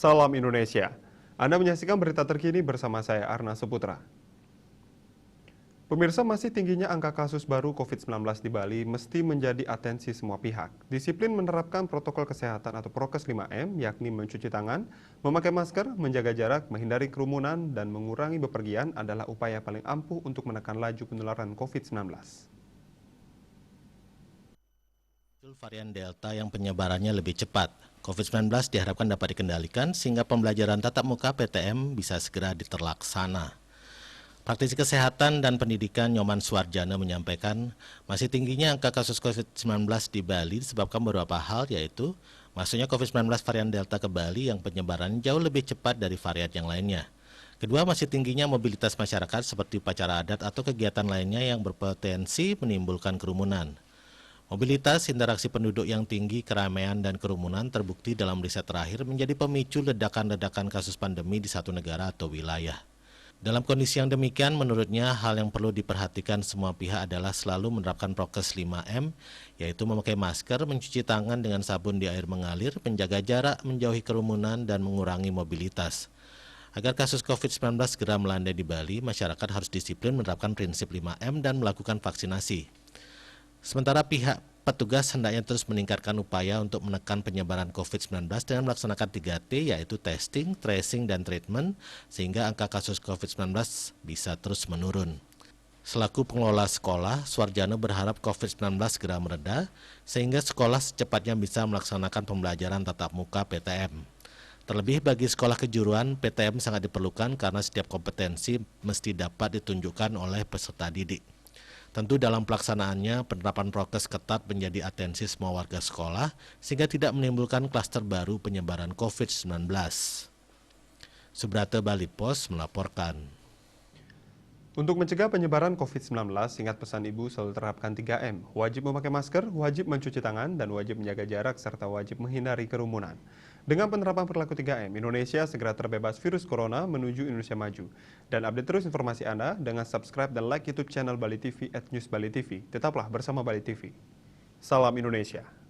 Salam Indonesia. Anda menyaksikan berita terkini bersama saya Arna Seputra. Pemirsa, masih tingginya angka kasus baru COVID-19 di Bali mesti menjadi atensi semua pihak. Disiplin menerapkan protokol kesehatan atau Prokes 5M, yakni mencuci tangan, memakai masker, menjaga jarak, menghindari kerumunan, dan mengurangi bepergian adalah upaya paling ampuh untuk menekan laju penularan COVID-19. Varian Delta yang penyebarannya lebih cepat. COVID-19 diharapkan dapat dikendalikan sehingga pembelajaran tatap muka PTM bisa segera diterlaksana. Praktisi Kesehatan dan Pendidikan Nyoman Suarjana menyampaikan masih tingginya angka kasus COVID-19 di Bali disebabkan beberapa hal, yaitu masuknya COVID-19 varian Delta ke Bali yang penyebarannya jauh lebih cepat dari varian yang lainnya. Kedua, masih tingginya mobilitas masyarakat seperti upacara adat atau kegiatan lainnya yang berpotensi menimbulkan kerumunan. Mobilitas, interaksi penduduk yang tinggi, keramaian, dan kerumunan terbukti dalam riset terakhir menjadi pemicu ledakan-ledakan kasus pandemi di satu negara atau wilayah. Dalam kondisi yang demikian, menurutnya hal yang perlu diperhatikan semua pihak adalah selalu menerapkan Prokes 5M, yaitu memakai masker, mencuci tangan dengan sabun di air mengalir, menjaga jarak, menjauhi kerumunan, dan mengurangi mobilitas. Agar kasus COVID-19 segera melandai di Bali, masyarakat harus disiplin menerapkan prinsip 5M dan melakukan vaksinasi. Sementara pihak petugas hendaknya terus meningkatkan upaya untuk menekan penyebaran COVID-19 dengan melaksanakan 3T, yaitu testing, tracing, dan treatment, sehingga angka kasus COVID-19 bisa terus menurun. Selaku pengelola sekolah, Suarjana berharap COVID-19 segera mereda, sehingga sekolah secepatnya bisa melaksanakan pembelajaran tatap muka PTM. Terlebih bagi sekolah kejuruan, PTM sangat diperlukan karena setiap kompetensi mesti dapat ditunjukkan oleh peserta didik. Tentu dalam pelaksanaannya, penerapan prokes ketat menjadi atensi semua warga sekolah sehingga tidak menimbulkan klaster baru penyebaran COVID-19. Subrata Bali Pos melaporkan. Untuk mencegah penyebaran COVID-19, ingat pesan Ibu selalu terapkan 3M. Wajib memakai masker, wajib mencuci tangan, dan wajib menjaga jarak serta wajib menghindari kerumunan. Dengan penerapan perilaku 3M, Indonesia segera terbebas virus corona menuju Indonesia maju. Dan update terus informasi Anda dengan subscribe dan like YouTube channel Bali TV @newsbalitv. Tetaplah bersama Bali TV. Salam Indonesia.